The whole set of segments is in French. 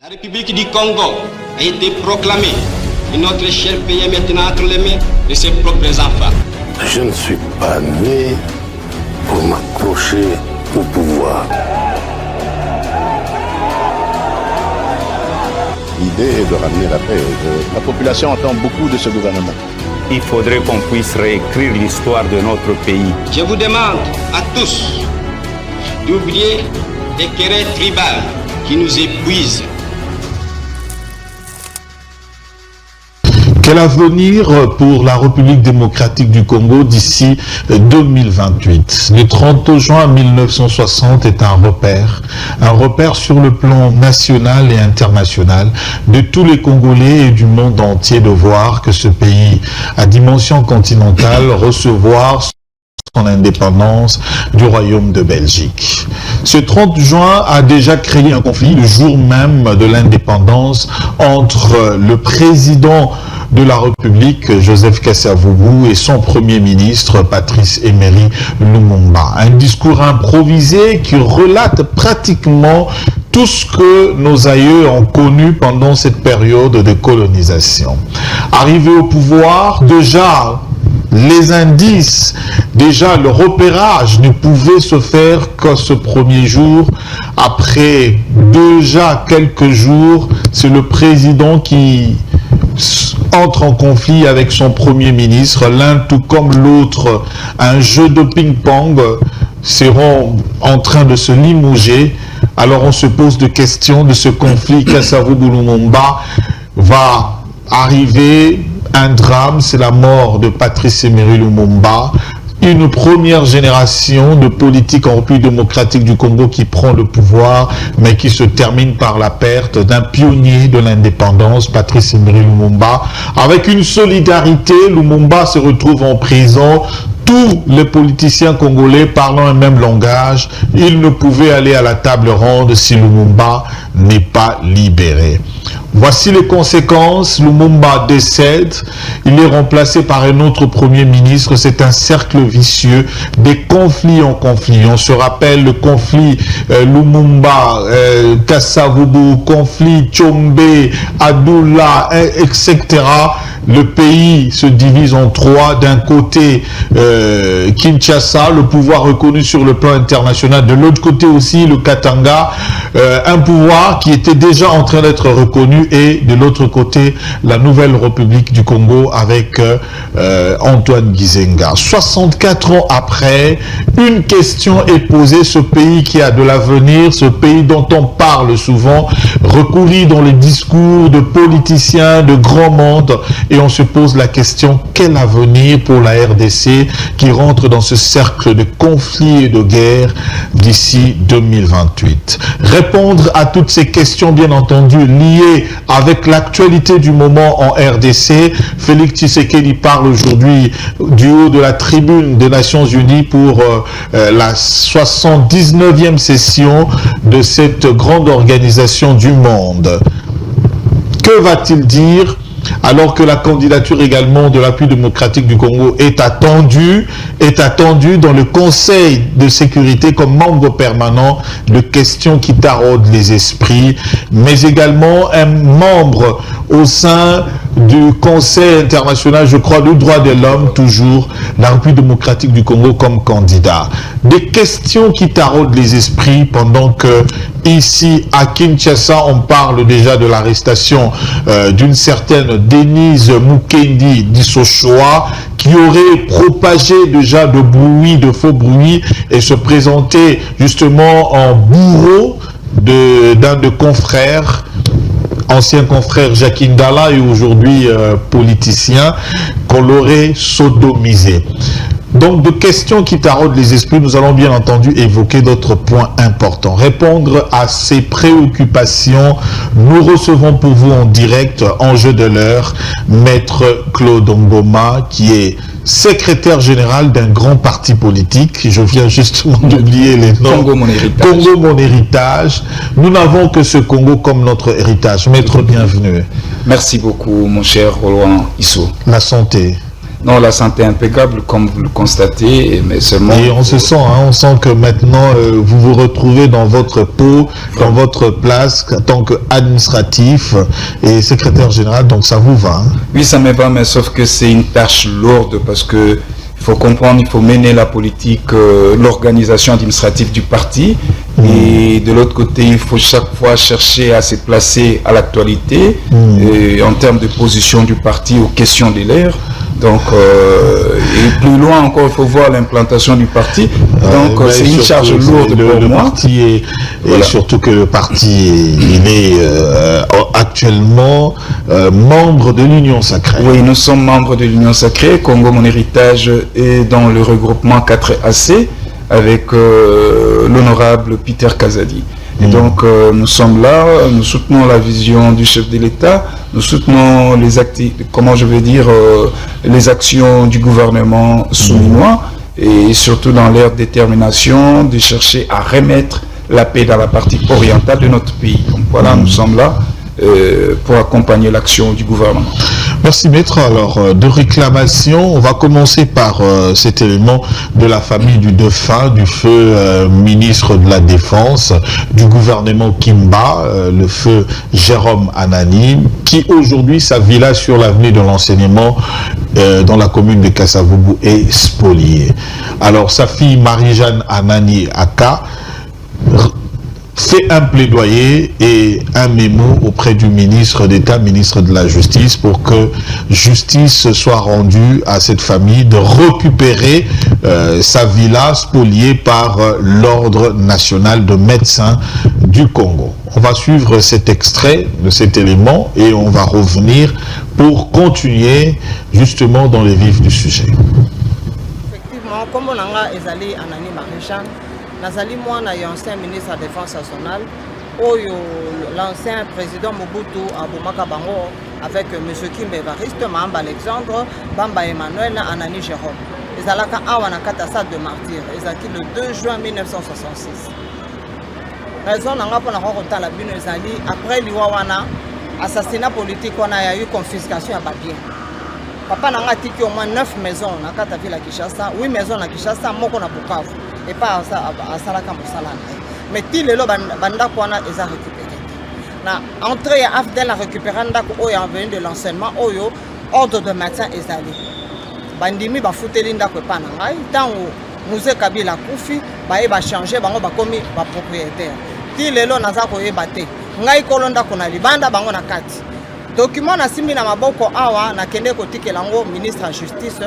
La République du Congo a été proclamée et notre cher pays est maintenant entre les mains de ses propres enfants. Je ne suis pas né pour m'accrocher au pouvoir. L'idée est de ramener la paix. La population attend beaucoup de ce gouvernement. Il faudrait qu'on puisse réécrire l'histoire de notre pays. Je vous demande à tous d'oublier les querelles tribales qui nous épuisent. Quel avenir pour la République démocratique du Congo d'ici 2028? Le 30 juin 1960 est un repère sur le plan national et international de tous les Congolais et du monde entier de voir que ce pays à dimension continentale recevoir son indépendance du Royaume de Belgique. Ce 30 juin a déjà créé un conflit le jour même de l'indépendance entre le président de la République, Joseph Kasavubu, et son premier ministre, Patrice Emery Lumumba. Un discours improvisé qui relate pratiquement tout ce que nos aïeux ont connu pendant cette période de colonisation. Arrivé au pouvoir, déjà, les indices, déjà le repérage ne pouvait se faire que ce premier jour. Après déjà quelques jours, c'est le président qui entre en conflit avec son premier ministre. L'un tout comme l'autre, un jeu de ping-pong, seront en train de se limoger. Alors on se pose des questions de ce conflit. Kasavubu Lumumba va arriver. Un drame, c'est la mort de Patrice Emery Lumumba, une première génération de politique en République démocratique du Congo qui prend le pouvoir, mais qui se termine par la perte d'un pionnier de l'indépendance, Patrice Emery Lumumba. Avec une solidarité, Lumumba se retrouve en prison. Tous les politiciens congolais parlant un même langage, ils ne pouvaient aller à la table ronde si Lumumba n'est pas libéré. Voici les conséquences. Lumumba décède, il est remplacé par un autre premier ministre. C'est un cercle vicieux, des conflits en conflits. On se rappelle le conflit Lumumba, Kasavubu, conflit Tchombe, Adoula, etc. Le pays se divise en trois. D'un côté, Kinshasa, le pouvoir reconnu sur le plan international. De l'autre côté aussi, le Katanga, un pouvoir qui était déjà en train d'être reconnu. Et de l'autre côté, la nouvelle République du Congo avec Antoine Gizenga. 64 ans après, une question est posée. Ce pays qui a de l'avenir, ce pays dont on parle souvent, recouru dans les discours de politiciens, de grands mondes, et on se pose la question, quel avenir pour la RDC qui rentre dans ce cercle de conflits et de guerre d'ici 2028? Répondre à toutes ces questions, bien entendu, liées avec l'actualité du moment en RDC. Félix Tshisekedi parle aujourd'hui du haut de la tribune des Nations Unies pour la 79e session de cette grande organisation du monde. Que va-t-il dire alors que la candidature également de l'appui démocratique du Congo est attendue dans le Conseil de sécurité comme membre permanent, de questions qui taraudent les esprits, mais également un membre au sein du Conseil international, je crois, du droit de l'homme, toujours, la République démocratique du Congo comme candidat. Des questions qui taraudent les esprits pendant que ici à Kinshasa, on parle déjà de l'arrestation d'une certaine Denise Mukendi Dissochoa qui aurait propagé déjà de faux bruits et se présentait justement en bourreau d'un de confrères, ancien confrère Jacques Ndala et aujourd'hui politicien, qu'on l'aurait sodomisé. Donc, de questions qui taraudent les esprits, nous allons bien entendu évoquer d'autres points importants. Répondre à ces préoccupations, nous recevons pour vous en direct, enjeu de l'heure, Maître Claude Ngoma, qui est secrétaire général d'un grand parti politique. Je viens justement d'oublier les noms. Congo Mon Héritage. Congo Mon Héritage. Nous n'avons que ce Congo comme notre héritage. Maître, bienvenue. Merci beaucoup, mon cher Roland Issou. La santé. Non, la santé est impeccable, comme vous le constatez, mais seulement... Et on se sent, hein, on sent que maintenant, vous vous retrouvez dans votre peau, dans votre place, en tant qu'administratif et secrétaire général, donc ça vous va. Hein? Oui, ça me va, mais sauf que c'est une tâche lourde, parce que il faut comprendre, il faut mener la politique, l'organisation administrative du parti, et de l'autre côté, il faut chaque fois chercher à se placer à l'actualité, en termes de position du parti aux questions de l'ère. Donc, et plus loin encore, il faut voir l'implantation du parti. Donc, c'est une charge lourde pour moi. Parti est, et surtout que le parti il est actuellement membre de l'Union Sacrée. Oui, nous sommes membres de l'Union Sacrée. Congo, mon héritage est dans le regroupement 4AC avec l'honorable Peter Kazadi. Et donc, nous sommes là, nous soutenons la vision du chef de l'État, nous soutenons les les actions du gouvernement souminois, et surtout dans leur détermination de chercher à remettre la paix dans la partie orientale de notre pays. Donc voilà, nous sommes là pour accompagner l'action du gouvernement. Merci maître. Alors, de réclamation, on va commencer par cet élément de la famille du défunt, du feu ministre de la Défense, du gouvernement Kimba, le feu Jérôme Anani, qui aujourd'hui, sa villa sur l'avenue de l'enseignement dans la commune de Kasavubu est spoliée. Alors, sa fille Marie-Jeanne Anani Aka fait un plaidoyer et un mémo auprès du ministre d'État, ministre de la Justice, pour que justice soit rendue à cette famille de récupérer sa villa spoliée par l'Ordre national de médecins du Congo. On va suivre cet extrait de cet élément et on va revenir pour continuer justement dans les vifs du sujet. Effectivement, comme on a ezali Anani Marie-Jeanne, Nazali Mwana est ancien ministre de la Défense nationale, l'ancien président Mobutu Abomaka Bango avec M. Kimba Evariste, Mamba Alexandre, Bamba Emmanuel, Anani Jérôme. Ils allaient à Awanakata de martyr, ils ont le 2 juin 1966. Raison n'a pas la bune ezali après l'Iwawana, assassinat politique, on a eu confiscation à Babien. Papa n'a tiki au moins 9 maisons na kata ville à Kinshasa, 8 maisons à Kinshasa, moko na Bukavu et pas à Salaka Moussala. Mais ti lelo banda kwana eza récupéré. Na entrée à Afdel a récupéré ndako oyo en venu de l'enseignement oyo ordre de médecin ezali. Bandimi ba futeli ndako pa na ngai tango Musée Kabila kufi ba e changer bango ba komi ba propriétaire. Ti lelo naza ko yeba te. Ngai kolonda ko na libanda bango na kati. Document na simbi na maboko awa na kende ko tikelango ministre de la justice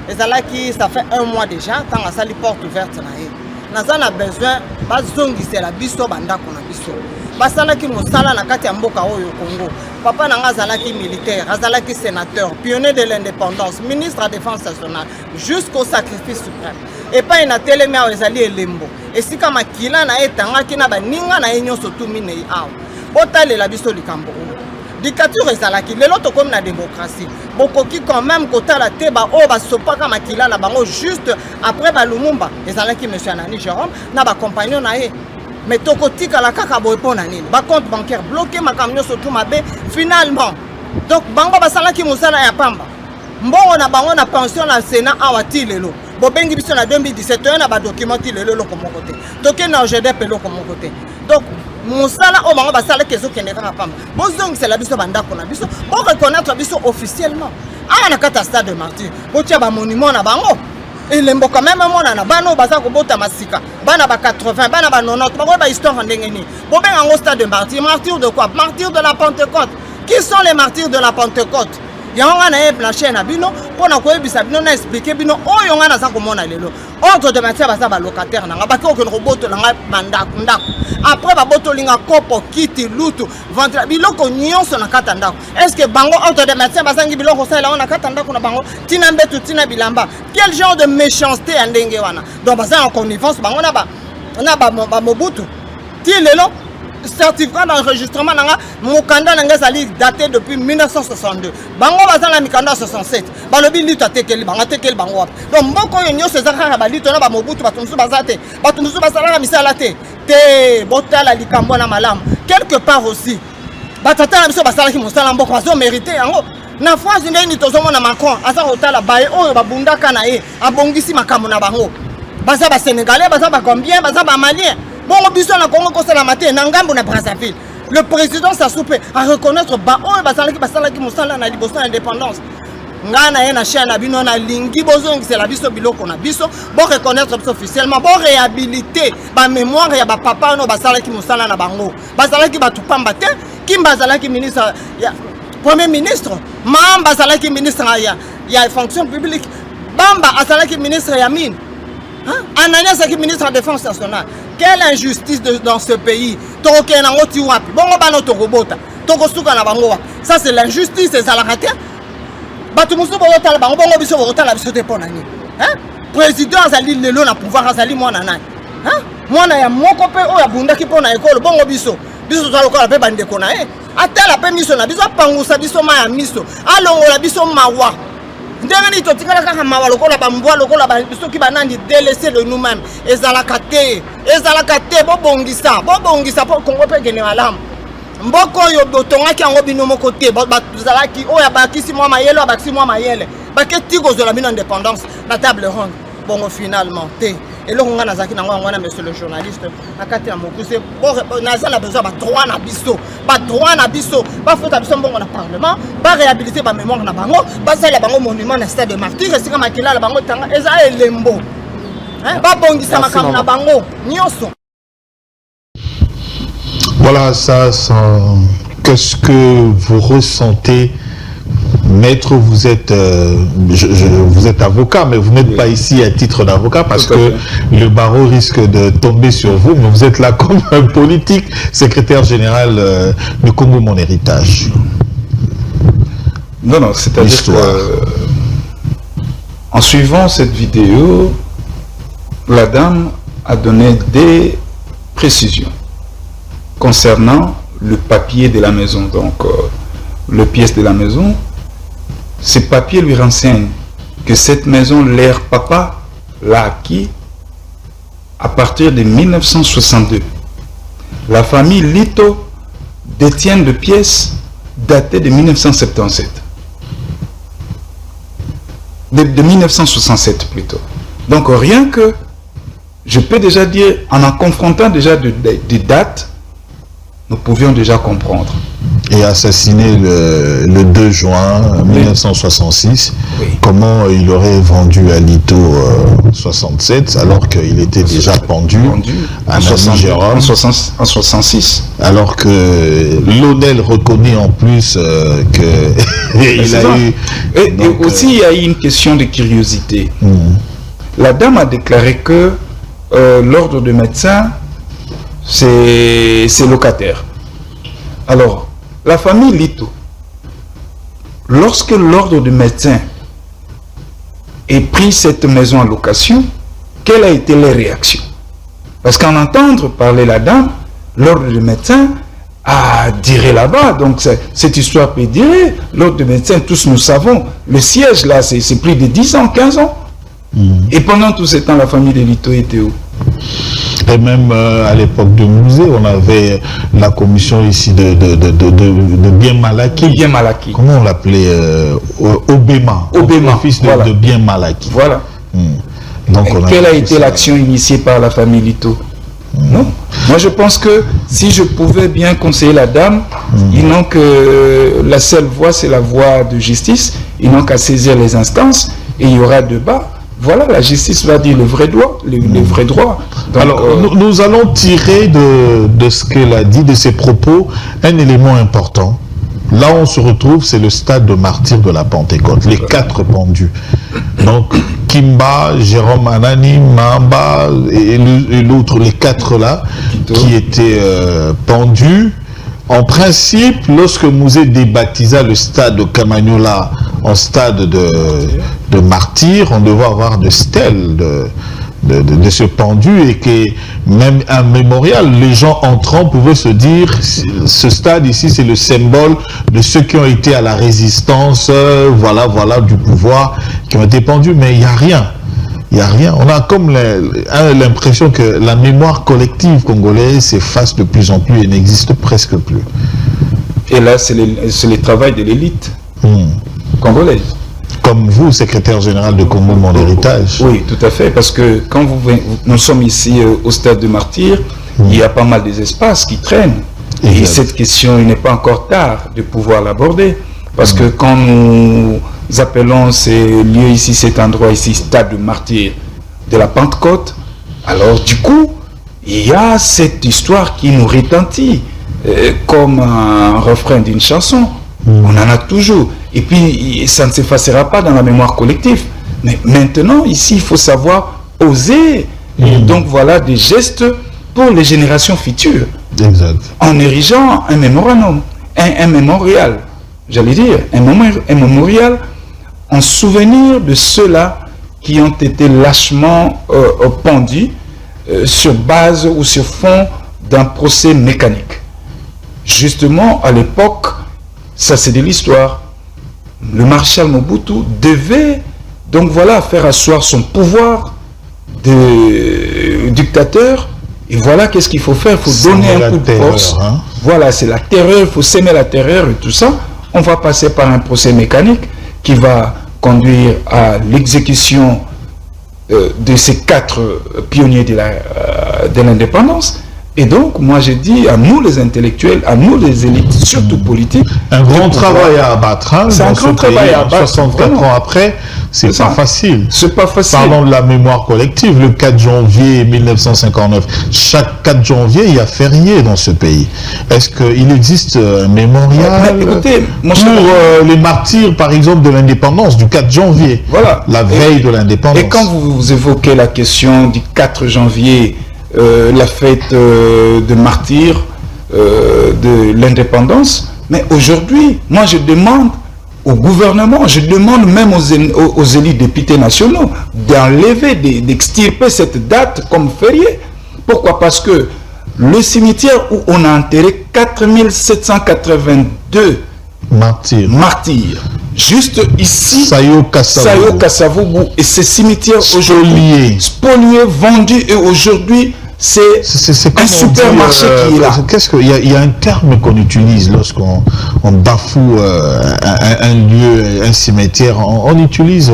ezalaki ça fait 1 mois déjà tant à sali porte ouverte na ye naza na besoin bazongisela biso bandako na biso basalaki mosala na kati ya mboka oyo Congo papa nanga azalaki militaire azalaki sénateur pionnier de l'indépendance ministre de la défense nationale jusqu'au sacrifice suprême et pas na telemi awa ezali elembo esika makila na etangaki na baninga na ye nyonso tumine awa botalela biso likambo dictature ezalaki lelo to comme la démocratie bokoki quand même kotala te ba o ba sopaka makila na bango juste après ba Lumumba ezalaki monsieur Anani Jérôme na ba compagnon na ye mais tokotika la kaka boy pona nini ba compte bancaire bloqué makamyo surtout mabe finalement donc bango basalaki musala ya pamba mbongo na bango na pension na Sénat awati lelo bobengi biso na 2017 na ba document lelo loko moko te toke na OGDP loko moko te donc Moussala au moment basala kezo kende kaka pamba bozong c'est la biso bandako na biso bo reconnaître biso officiellement ah na kata stade de martyr botia ba monument na bango et lembo quand même mona na bano baza ko bota masika bana ba 80 bana ba 90 ba ba histoire ndenge ni bo benga ngo stade de martyr martyr de quoi martyr de la Pentecôte qui sont les martyrs de la Pentecôte yanga na e plancher na bino pona ko ebisa bino na expliquer bino oyo nga na za ko mona lelo ordre de maintien baza ba locataire na ngabaki ko roboto na mandako ndako après ba boto linga kopo kiti lutu ventre biloko nyonso na kata ndako est-ce que bango ordre de maintien bazangi biloko sala na kata ndako na bango tina mbetu tina bilamba quel genre de méchanceté ndenge wana donc baza en connivence bango na ba Mobutu ti lelo certificat d'enregistrement nanga mukanda nanga zali daté depuis 1962 bango bazana mikanda 67 balobi lito atekeli bango donc mboko yo nyonso ezaka ba lito na ba Mobutu batumsu bazate batumsu basala misala te botala likambo na malamu quelque part aussi batata na biso basala ki mosala mboko bazo mériter yango Na France ndeni tozomona Macron asa kotala baye oyo babundaka na ye abongisi makambo na bango. Baza ba Sénégalais, baza ba Gambien, baza ba Malien. Bongo biso na Congo kosala maté na ngambo na Brazzaville. Le président s'assoupe à reconnaître ba oyo basalaki mosala na liboso na indépendance. Ngana ye na chaîne na bino na lingi bozongi c'est la biso biloko na biso bon reconnaître officiellement bon réhabiliter ba mémoire ya ba papa no basalaki mosala na bango. Basalaki batu pamba te Kimba zalaki ministre ya premier ministre, Mamba zalaki ministre ya fonction publique, Bamba azalaki ministre ya mine. Anania zalaki ministre de la défense nationale. Quelle injustice dans ce pays. Toko na ngoti wapi. Bongo bano toko bota. Toko suka na bango. Ça c'est l'injustice des alakate. Batu musu bo tala bango bongo biso bo tala biso te pona ni. Président azali lelo na pouvoir azali mwana nani. Mwana ya moko pe o ya bundaki pona école bongo biso. Biso tala ko la pe bande ko na atala pe miso na biso pangusa biso ma ya miso. Alongola biso mawa. Ndengani to tikala kaka mawa lokola bambwa lokola biso ki banandi délaisser de nous-mêmes. Ezalakate bobongisa po Congo pe gene malamu. Mboko yo botongaki yango bino moko te bazalaki oya bakisi mwa mayele abakisi mwa mayele baketi kozola bino indépendance na table ronde bongo finalement te eloko nga nazaki nango ngwana monsieur le journaliste akati na mokuse nazala besoin ba droit na biso ba fota biso mbongo na parlement ba réhabiliter ba mémoire na bango ba sala bango monument na stade de martyrs esika makila la bango tanga eza elembo ba bongisa makambo na bango nyonso. Voilà, qu'est-ce que vous ressentez, maître? Vous êtes, vous êtes avocat, mais vous n'êtes pas ici à titre d'avocat parce que le barreau risque de tomber sur vous, mais vous êtes là comme un politique, secrétaire général du Congo Mon Héritage. Non, c'est-à-dire en suivant cette vidéo, la dame a donné des précisions concernant le papier de la maison, donc le pièce de la maison. Ce papier lui renseigne que cette maison, leur papa l'a acquis à partir de 1962. La famille Lito détient de pièces datées de 1977. De 1967 plutôt. Donc rien que, je peux déjà dire, en confrontant déjà des dates, nous pouvions déjà comprendre. Et assassiné le 2 juin 1966, oui. Comment il aurait vendu à Lito 67 alors qu'il était déjà pendu à Jérôme en 66. Alors que l'ONEL reconnaît en plus qu'il a eu... Et aussi il y a eu une question de curiosité. La dame a déclaré que l'ordre de médecins c'est locataire. Alors, la famille Lito, lorsque l'ordre de médecin ait pris cette maison en location, quelle a été les réactions? Parce qu'en entendre parler la dame, l'ordre de médecin a diré là-bas. Donc, cette histoire peut dire, l'ordre de médecin, tous nous savons, le siège là, c'est plus de 10 ans, 15 ans. Et pendant tout ce temps, la famille de Lito était où? Et même à l'époque du musée, on avait la commission ici de Bien Malaki. Bien Malaki. Comment on l'appelait Obéma. Office de Bien Malaki. Voilà. Donc, quelle a été l'action initiée par la famille Lito? Non. Moi, je pense que si je pouvais bien conseiller la dame, ils n'ont que la seule voie, c'est la voie de justice. Ils n'ont qu'à saisir les instances et il y aura débat. Voilà, la justice va dire le vrai droit, les vrais droits. Donc, alors, nous allons tirer de ce qu'elle a dit, de ses propos, un élément important. Là où on se retrouve, c'est le stade de martyrs de la Pentecôte, les 4 pendus. Donc, Kimba, Jérôme Anani, Mamba et l'autre, les 4 là, qui étaient pendus. En principe, lorsque Mouzé débaptisa le stade de Kamagnola en stade de martyrs, on devait avoir de stèles de ce pendu et que même un mémorial, les gens entrant pouvaient se dire ce stade ici c'est le symbole de ceux qui ont été à la résistance, voilà du pouvoir, qui ont été pendus, mais il n'y a rien. Il n'y a rien. On a comme l'impression que la mémoire collective congolaise s'efface de plus en plus et n'existe presque plus. Et là, c'est le travail de l'élite. congolaise. Comme vous, secrétaire général de Congo Mon Héritage. Oui, tout à fait, parce que quand nous sommes ici au stade de Martyr, il y a pas mal des espaces qui traînent. Et cette question, il n'est pas encore tard de pouvoir l'aborder. Parce que quand nous appelons ces lieux ici, cet endroit ici, stade de Martyr de la Pentecôte, alors du coup, il y a cette histoire qui nous retentit comme un refrain d'une chanson. On en a toujours. Et puis, ça ne s'effacera pas dans la mémoire collective. Mais maintenant, ici, il faut savoir oser. Et donc, voilà des gestes pour les générations futures. Exact. En érigeant un mémorandum, un mémorial, j'allais dire, un mémorial en souvenir de ceux-là qui ont été lâchement pendus sur base ou sur fond d'un procès mécanique. Justement, à l'époque, ça c'est de l'histoire. Le maréchal Mobutu devait donc voilà faire asseoir son pouvoir de dictateur. Et voilà qu'est-ce qu'il faut faire. Il faut donner un coup de force. Voilà, c'est la terreur. Il faut s'aimer la terreur et tout ça. On va passer par un procès mécanique qui va conduire à l'exécution de ces 4 pionniers de l'indépendance. Et donc, moi, j'ai dit à nous, les intellectuels, à nous, les élites, surtout politiques... Un grand travail à abattre. Hein, c'est un grand travail à abattre. 64 ans après, c'est pas facile. C'est pas facile. Parlons de la mémoire collective. Le 4 janvier 1959, chaque 4 janvier, il y a férié dans ce pays. Est-ce qu'il existe un mémorial écoutez, pour les martyrs, par exemple, de l'indépendance, du 4 janvier, voilà, la veille de l'indépendance? Et quand vous évoquez la question du 4 janvier, la fête de martyrs de l'indépendance, mais aujourd'hui, moi je demande au gouvernement, je demande même aux élites députés nationaux d'enlever, d'extirper cette date comme férié. Pourquoi? Parce que le cimetière où on a enterré 4782 martyrs, juste ici, Sayo Kasavubu, et ce cimetière aujourd'hui spolié, vendu, et aujourd'hui c'est un supermarché qui est là. Qu'est-ce qu'il y a un terme qu'on utilise lorsqu'on bafoue un lieu, un cimetière, on utilise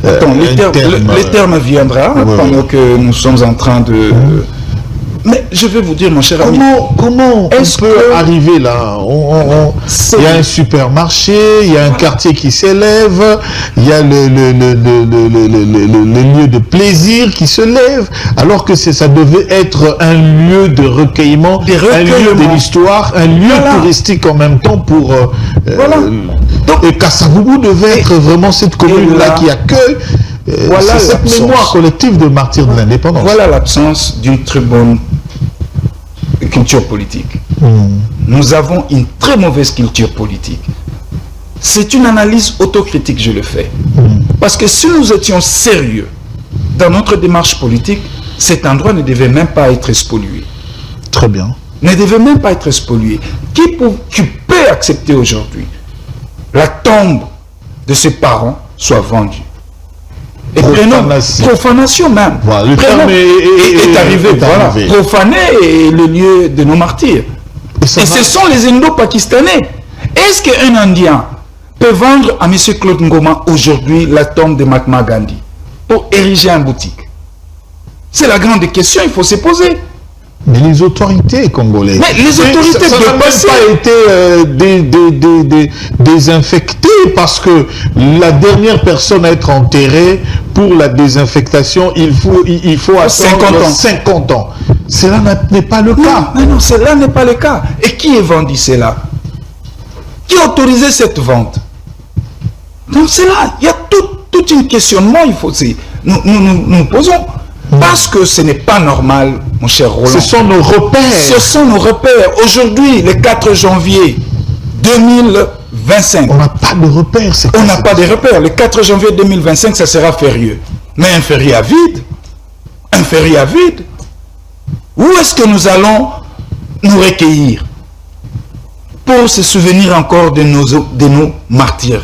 le terme viendra pendant que nous sommes en train de... Mais je vais vous dire, mon cher ami, comment on peut arriver là? Il y a un supermarché, il y a un quartier qui s'élève, il y a le lieu de plaisir qui se lève, alors que ça devait être un lieu de recueillement, un lieu de l'histoire, un lieu touristique en même temps pour... et Kasavubu devait être vraiment cette commune-là qui accueille cette mémoire collective de martyrs de l'indépendance. Voilà l'absence d'une très bonne culture politique. Nous avons une très mauvaise culture politique. C'est une analyse autocritique, je le fais. Parce que si nous étions sérieux dans notre démarche politique, cet endroit ne devait même pas être spolié. Très bien. Ne devait même pas être spolié. Qui peut accepter aujourd'hui la tombe de ses parents soit vendue? Et profanation même. Voilà, le terme est arrivé. Voilà. Profaner le lieu de nos martyrs. Et ce sont les Indo-Pakistanais. Est-ce qu'un Indien peut vendre à M. Claude Ngoma aujourd'hui la tombe de Mahatma Gandhi pour ériger une boutique? C'est la grande question, il faut se poser. Mais les autorités congolaises... Mais les autorités ça n'a même pas été désinfecté parce que la dernière personne à être enterrée pour la désinfectation, il faut attendre 50 ans. Cela n'est pas le cas. Non, cela n'est pas le cas. Et qui est vendu cela? Qui a autorisé cette vente? Donc c'est là, il y a tout un questionnement, il faut nous posons. Parce que ce n'est pas normal, mon cher Roland. Ce sont nos repères. Ce sont nos repères. Aujourd'hui, le 4 janvier 2025. On n'a pas de repères. On n'a pas de repères. Le 4 janvier 2025, ça sera férieux. Mais un férié à vide. Un férié à vide. Où est-ce que nous allons nous recueillir pour se souvenir encore de nos martyrs?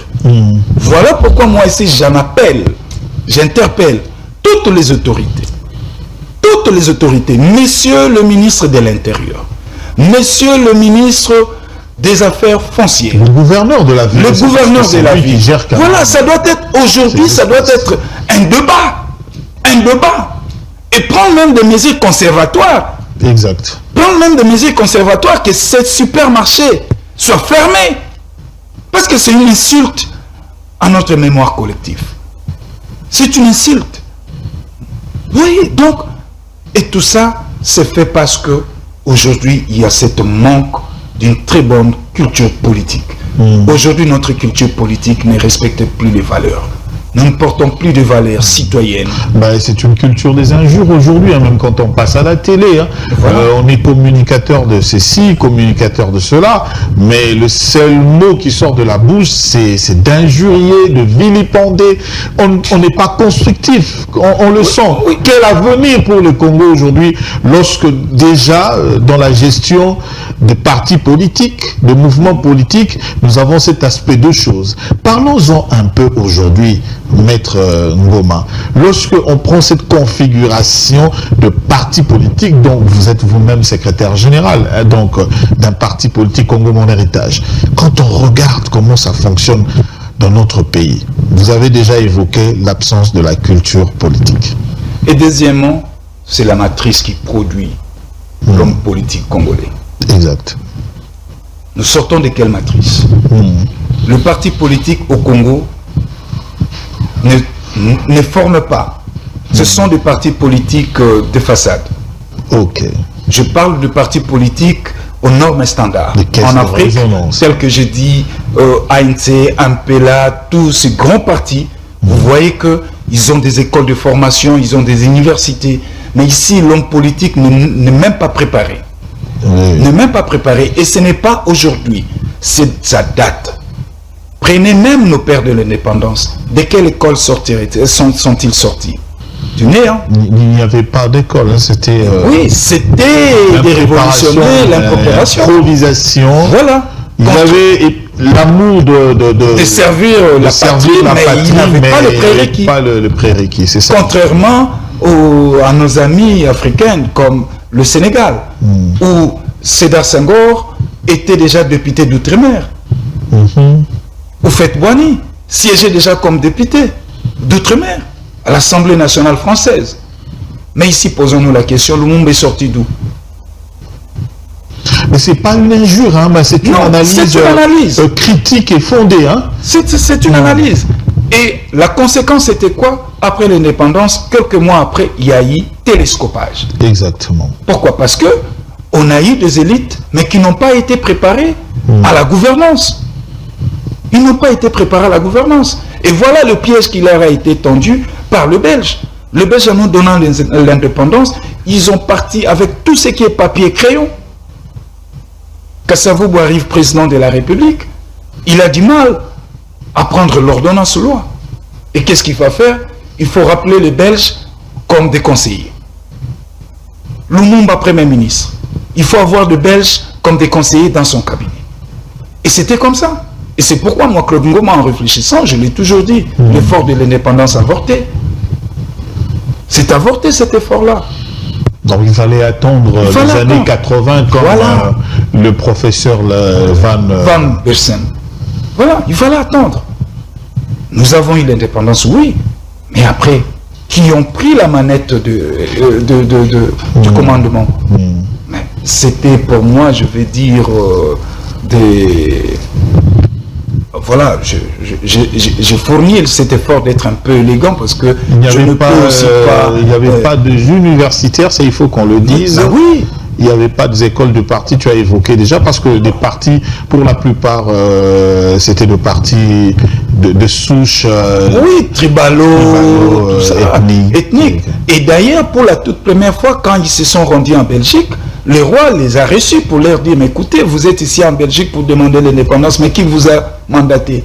Voilà pourquoi moi ici, j'interpelle toutes les autorités. Toutes les autorités, Monsieur le ministre de l'Intérieur, Monsieur le ministre des affaires foncières. Le gouverneur de la ville. Le gouverneur de la ville. Voilà, ça doit être, aujourd'hui, ça doit être un débat. Un débat. Et prendre même des mesures conservatoires. Exact. Prendre même des mesures conservatoires, que ces supermarchés soient fermés. Parce que c'est une insulte à notre mémoire collective. C'est une insulte. Oui, donc, et tout ça, c'est fait parce que aujourd'hui, il y a cette manque d'une très bonne culture politique. Aujourd'hui, notre culture politique ne respecte plus les valeurs. Nous ne portons plus de valeurs citoyennes. C'est une culture des injures aujourd'hui, hein, même quand on passe à la télé. Hein. Voilà. On est communicateur de ceci, communicateur de cela, mais le seul mot qui sort de la bouche, c'est d'injurier, de vilipender. On n'est pas constructif, on le sent. Oui. Quel avenir pour le Congo aujourd'hui, lorsque déjà, dans la gestion des partis politiques, de mouvements politiques, nous avons cet aspect de choses. Parlons-en un peu aujourd'hui. Maître Ngoma, lorsque on prend cette configuration de parti politique, donc vous êtes vous-même secrétaire général, hein, donc d'un parti politique Congo Mon Héritage, quand on regarde comment ça fonctionne dans notre pays, vous avez déjà évoqué l'absence de la culture politique. Et deuxièmement, c'est la matrice qui produit l'homme politique congolais. Exact. Nous sortons de quelle matrice? Le parti politique au Congo ne forment pas. Ce sont des partis politiques de façade. Ok. Je parle de partis politiques aux normes standards. En Afrique, tels que j'ai dit, ANC, Ampela, tous ces grands partis, vous voyez qu'ils ont des écoles de formation, ils ont des universités. Mais ici, l'homme politique n'est même pas préparé. N'est même pas préparé. Et ce n'est pas aujourd'hui. Ça date. Prenez même nos pères de l'indépendance. De quelle école sont-ils sortis? Du néant. Il n'y avait pas d'école, hein, c'était... oui, c'était des révolutionnaires, l'impopération. L'improvisation. Voilà. Ils avaient l'amour de servir la patrie, mais ils n'avaient pas le prérequis. Pas le prérequis, c'est ça. Contrairement à nos amis africains, comme le Sénégal, où Sédar Senghor était déjà député d'outre-mer. Houphouët-Boigny siégeait déjà comme député d'outre-mer à l'Assemblée nationale française. Mais ici, posons-nous la question, Lumumba est sorti d'où? Mais c'est pas une injure, hein, c'est une analyse critique et fondée. Hein. C'est une analyse. Et la conséquence était quoi? Après l'indépendance, quelques mois après, il y a eu télescopage. Exactement. Pourquoi? Parce que on a eu des élites, mais qui n'ont pas été préparées à la gouvernance. Ils n'ont pas été préparés à la gouvernance. Et voilà le piège qui leur a été tendu par le Belge. Le Belge, en nous donnant l'indépendance, ils ont parti avec tout ce qui est papier et crayon. Kassavou arrive président de la République, il a du mal à prendre l'ordonnance loi. Et qu'est-ce qu'il va faire? Il faut rappeler les Belges comme des conseillers. Lumumba, Premier ministre. Il faut avoir des Belges comme des conseillers dans son cabinet. Et c'était comme ça. Et c'est pourquoi moi, Claude Ngoma, en réfléchissant, je l'ai toujours dit, l'effort de l'indépendance avorté. C'est avorté cet effort-là. Donc il fallait attendre les années 80 comme le professeur Van Bersen. Voilà, il fallait attendre. Nous avons eu l'indépendance, oui, mais après, qui ont pris la manette du commandement. Mais c'était pour moi, je vais dire, des... Voilà, j'ai fourni cet effort d'être un peu élégant parce que je ne peux aussi pas... Il n'y avait pas d'universitaires, ça il faut qu'on le dise. Oui. Il n'y avait pas d'écoles de partis, tu as évoqué déjà, parce que des partis, pour la plupart, c'était des partis de souche... oui, tribalo, tout ça, ethnique. Et d'ailleurs, pour la toute première fois, quand ils se sont rendus en Belgique, le roi les a reçus pour leur dire, mais écoutez, vous êtes ici en Belgique pour demander l'indépendance, mais qui vous a mandaté?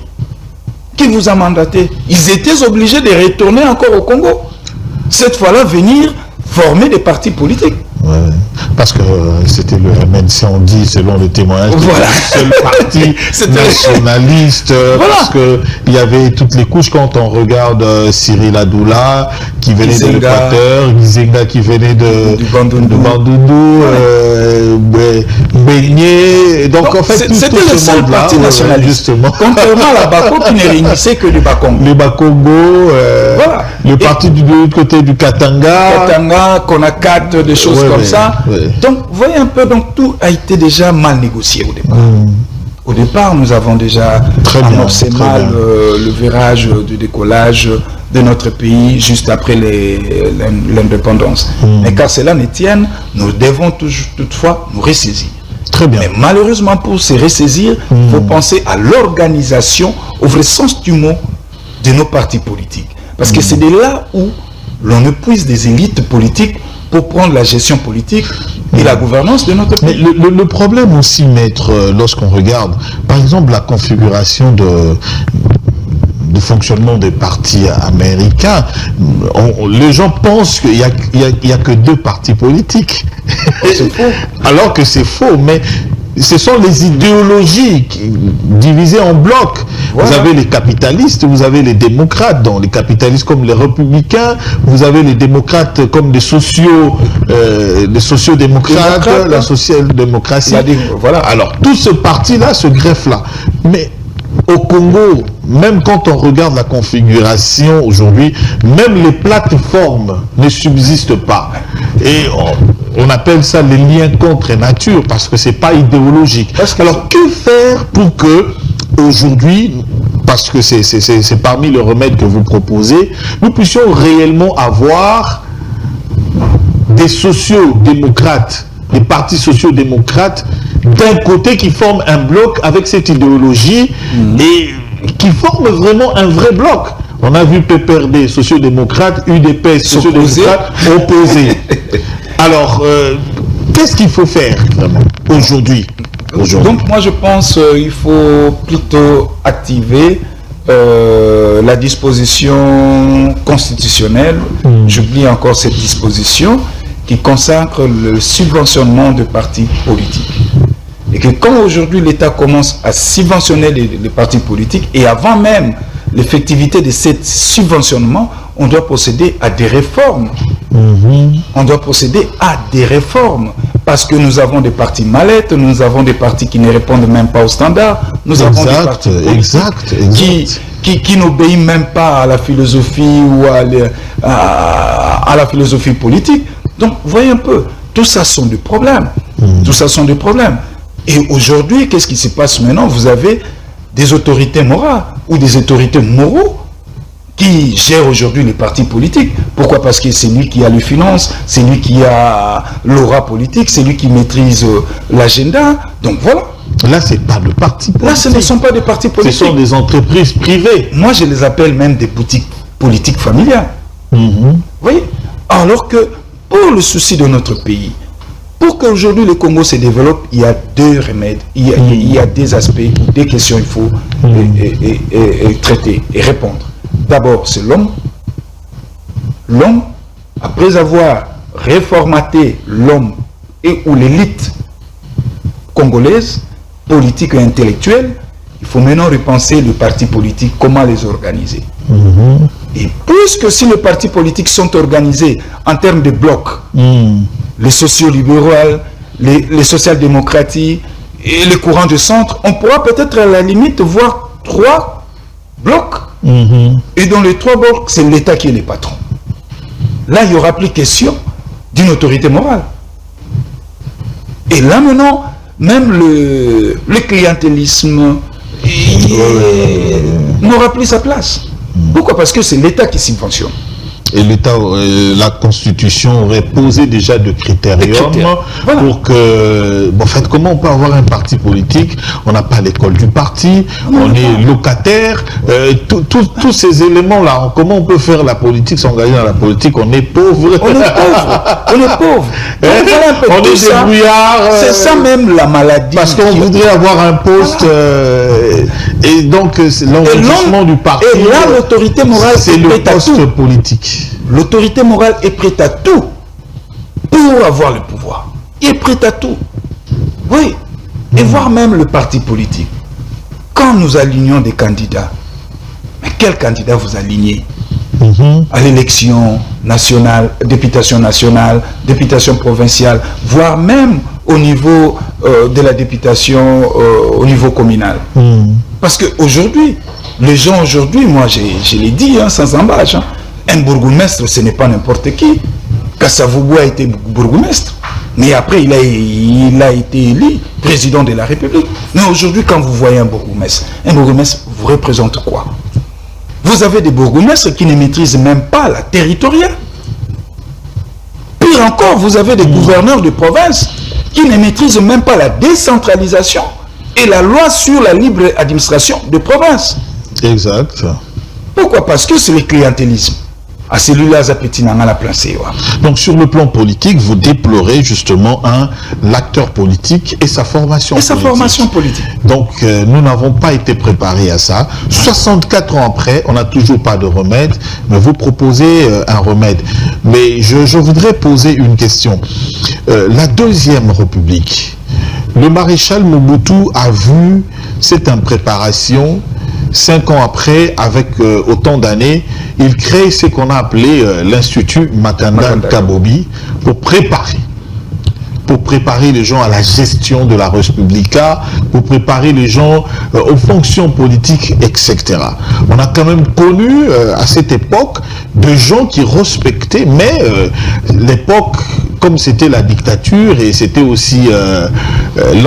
Qui vous a mandaté? Ils étaient obligés de retourner encore au Congo. Cette fois-là, venir former des partis politiques. Ouais. Parce que c'était le MNC, on dit, selon le témoignage, Voilà. le seul parti nationaliste, parce que il y avait toutes les couches. Quand on regarde Cyril Adoula, qui venait de Gizenga. l'Équateur, Gizenga qui venait Du Bandundu. Beignet, donc en fait, c'était tout le ce seul monde-là, parti nationaliste. justement. Contrairement à la Bako qui ne réunissait que du Bakongo. Les Bakongo, Voilà. le parti de l'autre côté du Katanga. Katanga, Konakat, des choses Ouais, comme ouais, ça. ouais. Donc, vous voyez un peu, donc tout a été déjà mal négocié au départ. Au départ, nous avons déjà Très bien, amorcé très mal bien. le virage du décollage de notre pays juste après l'indépendance. Mais qu'à cela ne tienne, nous devons toutefois nous ressaisir. Très bien. Mais malheureusement, pour se ressaisir, il faut penser à l'organisation, au vrai sens du mot, de nos partis politiques. Parce que c'est de là où l'on épuise des élites politiques pour prendre la gestion politique et la gouvernance de notre Mais pays. le problème aussi, maître, lorsqu'on regarde, par exemple, la configuration de fonctionnement des partis américains, les gens pensent qu'il n'y a que deux partis politiques. C'est faux. Alors que c'est faux, mais ce sont les idéologies divisées en blocs. Voilà. Vous avez les capitalistes, vous avez les démocrates, donc les capitalistes comme les républicains, vous avez les démocrates comme des sociodémocrates, Démocrates, la social-démocratie. Voilà. Alors, tout ce parti-là se greffe là. Mais au Congo, même quand on regarde la configuration aujourd'hui, même les plateformes ne subsistent pas. Et on appelle ça les liens contre nature parce que c'est pas idéologique. Alors que faire pour que aujourd'hui, parce que c'est parmi les remèdes que vous proposez, nous puissions réellement avoir des sociodémocrates, des partis sociodémocrates d'un côté qui forment un bloc avec cette idéologie et qui forment vraiment un vrai bloc. On a vu PPRD, sociodémocrate, UDP, sociodémocrate, opposés. Alors, qu'est-ce qu'il faut faire vraiment aujourd'hui? Donc moi je pense qu'il faut plutôt activer la disposition constitutionnelle, j'oublie encore cette disposition, qui consacre le subventionnement de partis politiques. Et que quand aujourd'hui l'État commence à subventionner les partis politiques, et avant même l'effectivité de ce subventionnement, on doit procéder à des réformes. On doit procéder à des réformes. Parce que nous avons des partis mallettes, nous avons des partis qui ne répondent même pas aux standards, nous avons des partis qui n'obéissent même pas à la philosophie ou à la philosophie politique. Donc, voyez un peu, tout ça sont des problèmes. Tout ça sont des problèmes. Et aujourd'hui, qu'est-ce qui se passe maintenant? Vous avez des autorités morales ou des autorités moraux qui gère aujourd'hui les partis politiques. Pourquoi? Parce que c'est lui qui a les finances, c'est lui qui a l'aura politique, c'est lui qui maîtrise l'agenda. Donc voilà. Là, c'est pas de partis politiques. Là, ce ne sont pas des partis politiques. Ce sont des entreprises privées. Moi, je les appelle même des boutiques politiques familiales. Vous voyez? Alors que pour le souci de notre pays, pour qu'aujourd'hui le Congo se développe, il y a deux remèdes, il y a des aspects, des questions il faut traiter et répondre. D'abord, c'est l'homme. L'homme, après avoir réformaté l'homme et ou l'élite congolaise, politique et intellectuelle, il faut maintenant repenser les partis politiques, comment les organiser. Et puisque si les partis politiques sont organisés en termes de blocs, les sociolibéraux, les social-démocraties et les courants de centre, on pourra peut-être à la limite voir 3 blocs. Et dans les 3 blocs, c'est l'État qui est le patron. Là, il n'y aura plus question d'une autorité morale. Et là, maintenant, même le clientélisme n'aura plus sa place. Pourquoi? Parce que c'est l'État qui subventionne. Et l'État, la Constitution aurait posé déjà de critériums voilà. Pour que... Bon, en fait, comment on peut avoir un parti politique? On n'a pas l'école du parti, on est locataire, tous ces éléments-là. Comment on peut faire la politique, s'engager dans la politique? On est pauvre. On est pauvre. On est pauvre. On est débrouillard. C'est ça même la maladie. Parce qu'on voudrait avoir un poste... et donc, l'enrichissement du parti... Et là, l'autorité morale c'est le poste politique. L'autorité morale est prête à tout pour avoir le pouvoir. Il est prêt à tout. Oui. Et voire même le parti politique. Quand nous alignons des candidats, mais quel candidat vous alignez à l'élection nationale, députation provinciale, voire même au niveau de la députation au niveau communal. Parce qu'aujourd'hui, les gens aujourd'hui, moi je l'ai dit sans embâche, un bourgmestre ce n'est pas n'importe qui. Kassavoubou a été bourgmestre, mais après il a été élu président de la République. Mais aujourd'hui, quand vous voyez un bourgmestre vous représente quoi? Vous avez des bourgmestres qui ne maîtrisent même pas la territoriale. Pire encore, vous avez des gouverneurs de province qui ne maîtrisent même pas la décentralisation et la loi sur la libre administration de province. Exact. Pourquoi? Parce que c'est le clientélisme. À celui-là, la placé. Donc sur le plan politique, vous déplorez justement l'acteur politique et sa formation politique. Donc nous n'avons pas été préparés à ça. 64 ans après, on n'a toujours pas de remède, mais vous proposez un remède. Mais je voudrais poser une question. La Deuxième République, le maréchal Mobutu a vu cette impréparation. 5 ans après, avec autant d'années, il crée ce qu'on a appelé l'Institut Makanda Kabobi pour préparer les gens à la gestion de la Respublica, pour préparer les gens aux fonctions politiques, etc. On a quand même connu à cette époque des gens qui respectaient, mais l'époque, comme c'était la dictature et c'était aussi les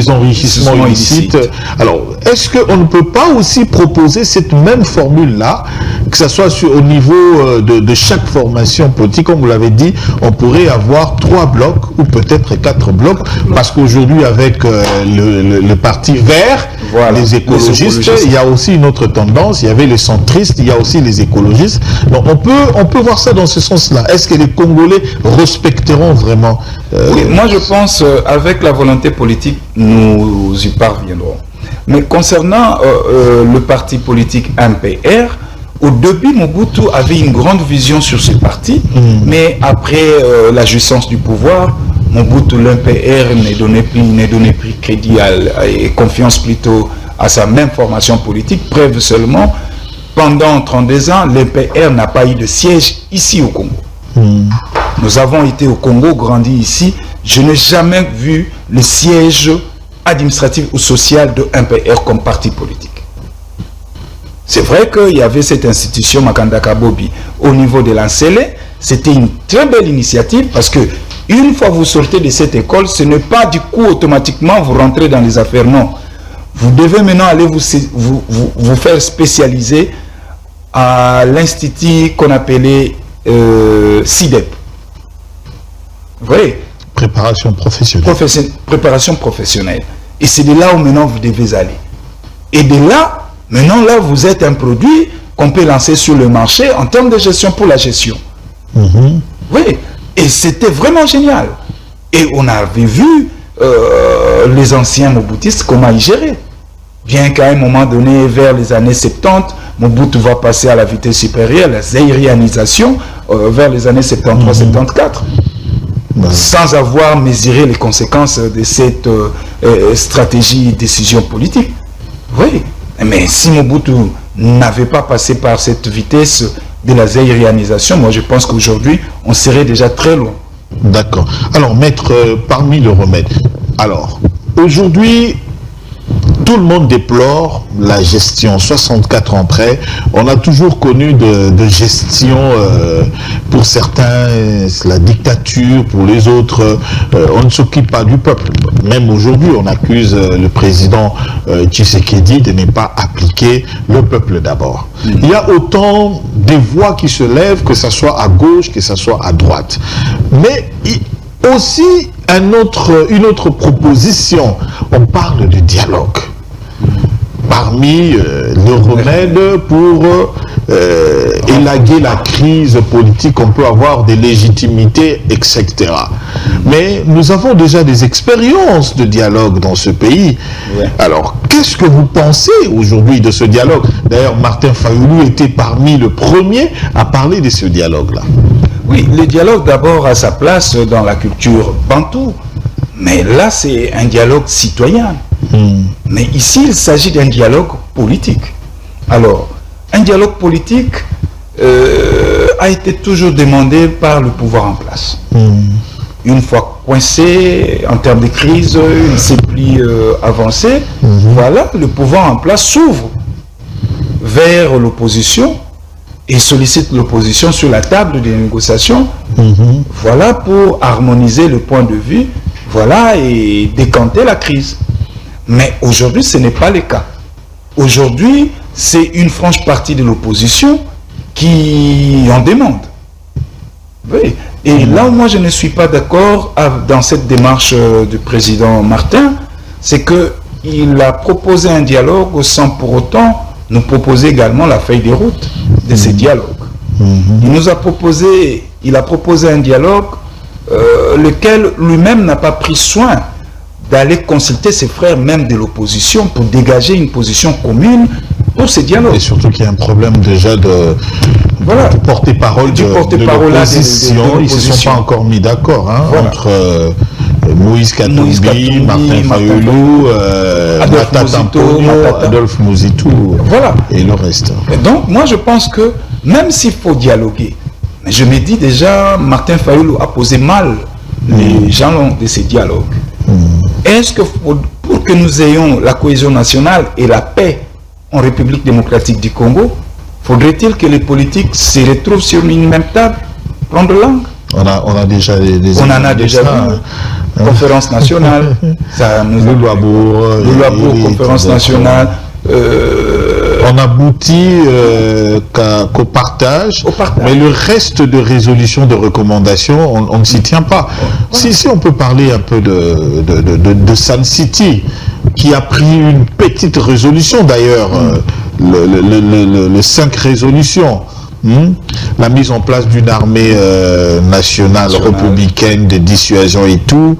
enrichissements illicites. Alors, est-ce qu'on ne peut pas aussi proposer cette même formule-là, que ce soit au niveau de chaque formation politique, comme vous l'avez dit, on pourrait avoir 3 blocs ou peut-être 4 blocs, parce qu'aujourd'hui, avec le parti vert, les écologistes, il y a aussi une autre tendance, il y avait les centristes, il y a aussi les écologistes. Donc on peut voir ça dans ce sens-là. Est-ce que les Congolais respecteront vraiment oui, moi je pense, avec la volonté politique, nous y parviendrons. Mais concernant le parti politique MPR, au début, Mobutu avait une grande vision sur ce parti, mais après la jouissance du pouvoir, Mobutu, l'MPR, ne donnait plus crédit et confiance plutôt à sa même formation politique. Preuve seulement, pendant 32 ans, l'MPR n'a pas eu de siège ici au Congo. Nous avons été au Congo, grandi ici. Je n'ai jamais vu le siège administratif ou social de MPR comme parti politique. C'est vrai qu'il y avait cette institution Makanda Kabobi au niveau de l'Ancélé. C'était une très belle initiative parce que une fois vous sortez de cette école, ce n'est pas du coup automatiquement vous rentrez dans les affaires, non. Vous devez maintenant aller vous faire spécialiser à l'institut qu'on appelait CIDEP. Vous voyez? Préparation professionnelle. Préparation professionnelle. Et c'est de là où maintenant vous devez aller. Et de là, maintenant là, vous êtes un produit qu'on peut lancer sur le marché en termes de gestion pour la gestion. Oui. Et c'était vraiment génial. Et on avait vu les anciens Mobutistes comment ils géraient. Bien qu'à un moment donné, vers les années 70, Mobutu va passer à la vitesse supérieure, la zaïrianisation, vers les années 73-74. Sans avoir mesuré les conséquences de cette stratégie décision politique. Oui, mais si Mobutu n'avait pas passé par cette vitesse de la zaïrianisation, moi je pense qu'aujourd'hui, on serait déjà très loin. D'accord. Alors, maître, parmi le remède, alors, aujourd'hui, tout le monde déplore la gestion. 64 ans après, on a toujours connu de gestion, pour certains, la dictature, pour les autres, on ne s'occupe pas du peuple. Même aujourd'hui, on accuse le président Tshisekedi de ne pas appliquer le peuple d'abord. Il y a autant de voix qui se lèvent, que ce soit à gauche, que ce soit à droite. Mais aussi, une autre proposition, on parle de dialogue. Parmi le remède pour élaguer la crise politique, on peut avoir des légitimités, etc. Mais nous avons déjà des expériences de dialogue dans ce pays. Alors, qu'est-ce que vous pensez aujourd'hui de ce dialogue? D'ailleurs, Martin Fayoulou était parmi les premiers à parler de ce dialogue-là. Oui, le dialogue d'abord a sa place dans la culture bantoue, mais là c'est un dialogue citoyen. Mais ici il s'agit d'un dialogue politique. Alors, un dialogue politique a été toujours demandé par le pouvoir en place. Une fois coincé en termes de crise, il ne sait plus avancer. Voilà, le pouvoir en place s'ouvre vers l'opposition et sollicite l'opposition sur la table des négociations. Voilà, pour harmoniser le point de vue, voilà, et décanter la crise. Mais aujourd'hui, ce n'est pas le cas. Aujourd'hui, c'est une franche partie de l'opposition qui en demande. Oui. Et là où moi je ne suis pas d'accord dans cette démarche du président Martin, c'est qu'il a proposé un dialogue sans pour autant nous proposer également la feuille de route de ces dialogues. Il a proposé un dialogue lequel lui-même n'a pas pris soin d'aller consulter ses frères même de l'opposition pour dégager une position commune pour ces dialogues. Et surtout qu'il y a un problème déjà de porte-parole de l'opposition. Ils ne se sont pas encore mis d'accord entre Moïse Katumbi, Martin Fayulu, Adolphe Muzitou et le reste. Et donc moi je pense que même s'il faut dialoguer, mais je me dis déjà Martin Fayulu a posé mal les jalons de ces dialogues. Est-ce que pour que nous ayons la cohésion nationale et la paix en République démocratique du Congo, faudrait-il que les politiques se retrouvent sur une même table, prendre langue? On a déjà des on en a déjà vu. Conférence nationale, le Loabour, conférence nationale. On aboutit qu'au partage, mais le reste de résolutions, de recommandations, on ne s'y tient pas. Si on peut parler un peu de Sun City, qui a pris une petite résolution d'ailleurs, les 5 résolutions, la mise en place d'une armée nationale républicaine de dissuasion et tout,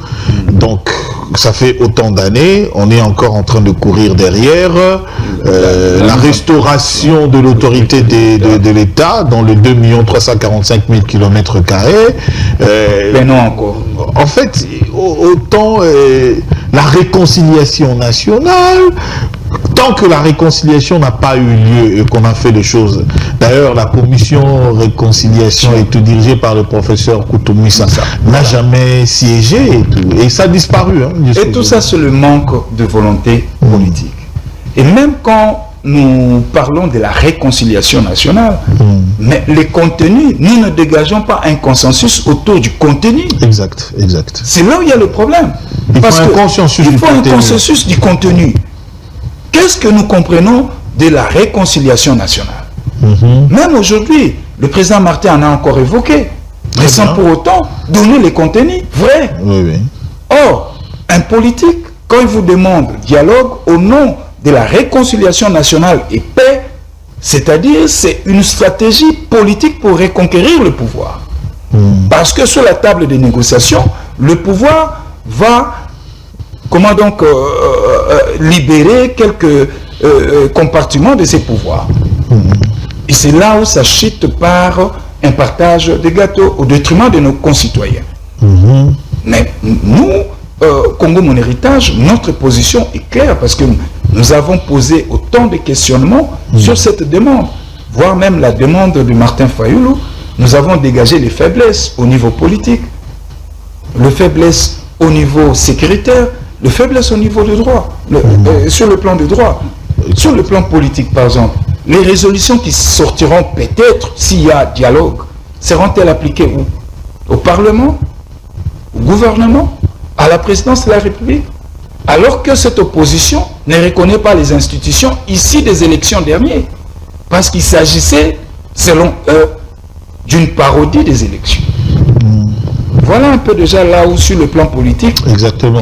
donc ça fait autant d'années, on est encore en train de courir derrière la restauration de l'autorité de l'État dans le 2 345 000 km². Mais non encore. En fait, autant la réconciliation nationale, tant que la réconciliation n'a pas eu lieu et qu'on a fait les choses. D'ailleurs, la commission réconciliation et tout dirigée par le professeur Koutoumissa n'a jamais siégé et ça a disparu. Et tout ça, c'est le manque de volonté politique. Et même quand nous parlons de la réconciliation nationale, mais les contenus, nous ne dégageons pas un consensus autour du contenu. Exact. C'est là où il y a le problème. Il faut un consensus du contenu. Qu'est-ce que nous comprenons de la réconciliation nationale? Même aujourd'hui, le président Martin en a encore évoqué, mais sans pour autant donner les contenus vrais. Or, un politique, quand il vous demande dialogue au nom de la réconciliation nationale et paix, c'est-à-dire c'est une stratégie politique pour reconquérir le pouvoir. Parce que sur la table des négociations, le pouvoir va libérer quelques compartiments de ses pouvoirs. Et c'est là où ça chute par un partage des gâteaux au détriment de nos concitoyens. Mais nous, Congo Mon Héritage, notre position est claire parce que nous avons posé autant de questionnements sur cette demande, voire même la demande de Martin Fayulu. Nous avons dégagé les faiblesses au niveau politique, les faiblesses au niveau sécuritaire, les faiblesses au niveau du droit, sur le plan du droit, sur le plan politique par exemple. Les résolutions qui sortiront peut-être s'il y a dialogue, seront-elles appliquées où? Au Parlement? Au gouvernement? À la présidence de la République? Alors que cette opposition ne reconnaît pas les institutions issues des élections dernières. Parce qu'il s'agissait, selon eux, d'une parodie des élections. Voilà un peu déjà là où sur le plan politique. Exactement.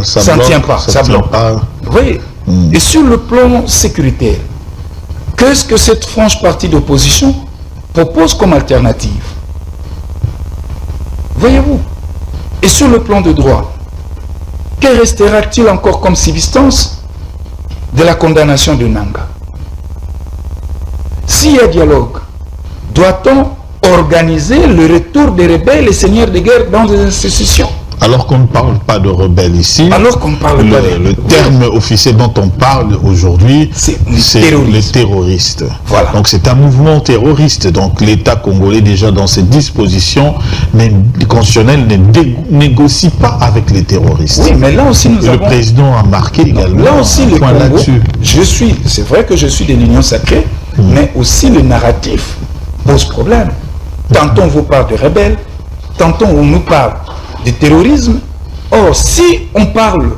Ça ne tient pas. Ça bloque. Oui. Et sur le plan sécuritaire, qu'est-ce que cette franche partie d'opposition propose comme alternative? Voyez-vous. Et sur le plan de droit, que restera-t-il encore comme substance de la condamnation de Nanga? S'il y a dialogue, doit-on organiser le retour des rebelles et seigneurs de guerre dans des institutions. Alors qu'on ne parle pas de rebelles ici. Alors qu'on parle pas le terme officiel dont on parle aujourd'hui, c'est les terroristes. Voilà. Donc c'est un mouvement terroriste. Donc l'État congolais, déjà dans ses dispositions constitutionnelles, ne négocie pas avec les terroristes. Oui, mais là aussi nous le avons... président a marqué également là aussi, un le point Congo, là-dessus. c'est vrai que je suis de l'Union sacrée, mais aussi le narratif pose problème. Tantôt on vous parle de rebelles, tantôt on nous parle de terrorisme. Or, si on parle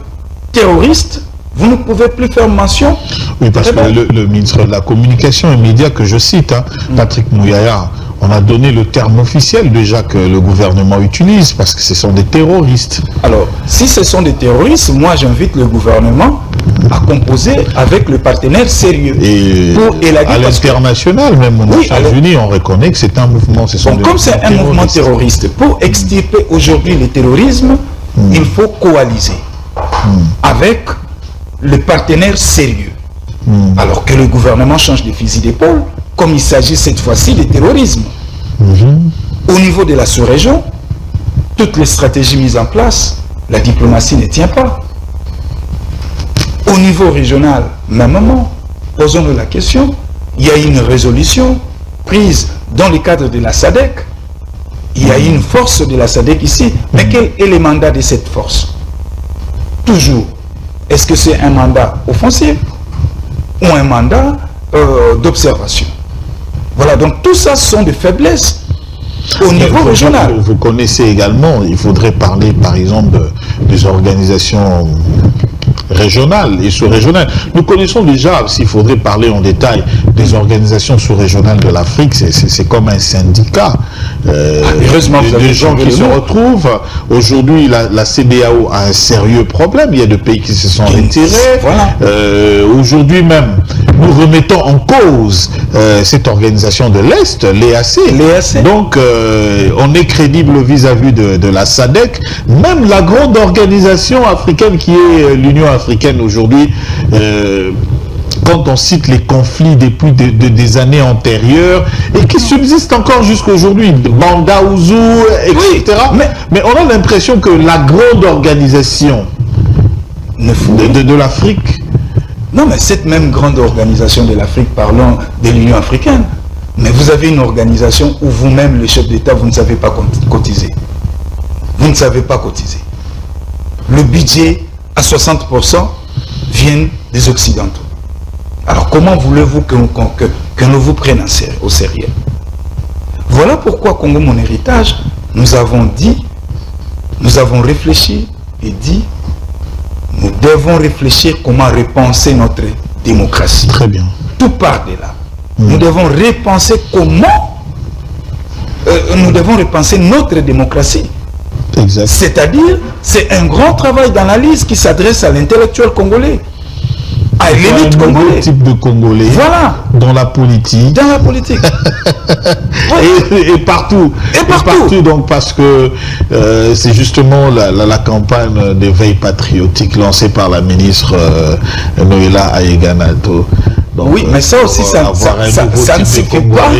terroriste, vous ne pouvez plus faire mention. Oui, parce que le ministre de la Communication et Médias que je cite, Patrick Mouyaya, on a donné le terme officiel déjà que le gouvernement utilise, parce que ce sont des terroristes. Alors, si ce sont des terroristes, moi j'invite le gouvernement à composer avec le partenaire sérieux. Et à l'international, même aux Nations Unies, on reconnaît que c'est un mouvement. Comme c'est un mouvement terroriste, pour extirper aujourd'hui le terrorisme, il faut coaliser avec le partenaire sérieux. Alors que le gouvernement change de fusil d'épaule, comme il s'agit cette fois-ci de terrorisme. Au niveau de la sous-région, toutes les stratégies mises en place, la diplomatie ne tient pas. Au niveau régional, même moment, posons-nous la question, il y a une résolution prise dans le cadre de la SADC, il y a une force de la SADC ici, mais quel est le mandat de cette force? Toujours, est-ce que c'est un mandat offensif ou un mandat d'observation? Voilà, donc tout ça sont des faiblesses au niveau régional. Vous connaissez également, il faudrait parler par exemple des organisations régionales et sous-régionales. Nous connaissons déjà, s'il faudrait parler en détail, des organisations sous-régionales de l'Afrique, c'est comme un syndicat. Heureusement, des gens qui se retrouvent. Aujourd'hui, la CEDEAO a un sérieux problème. Il y a des pays qui se sont retirés. Voilà. Aujourd'hui même, nous remettons en cause cette organisation de l'Est, l'EAC. Donc, on est crédible vis-à-vis de la SADC. Même la grande organisation africaine qui est l'Union africaine aujourd'hui, quand on cite les conflits depuis des années antérieures et qui subsistent encore jusqu'à aujourd'hui, Banda Ouzou, etc. Oui, mais on a l'impression que la grande organisation de l'Afrique... Non, mais cette même grande organisation de l'Afrique, parlons de l'Union africaine, mais vous avez une organisation où vous-même, le chef d'État, vous ne savez pas cotiser. Vous ne savez pas cotiser. Le budget, à 60%, vient des Occidentaux. Alors comment voulez-vous que nous vous prenions au sérieux? Voilà pourquoi Congo Mon Héritage, nous avons réfléchi et dit, nous devons réfléchir comment repenser notre démocratie. Très bien. Tout part de là. Nous devons repenser nous devons repenser notre démocratie. Exact. C'est-à-dire, c'est un grand travail d'analyse qui s'adresse à l'intellectuel congolais, à l'élite congolaise. Type de Congolais. Voilà. Dans la politique. Dans la politique. Et partout. Et partout. Donc, parce que c'est justement la campagne d'éveil patriotique lancée par la ministre Noëlla Aïganato. Donc, oui, mais ça aussi, ça ne se fait pas.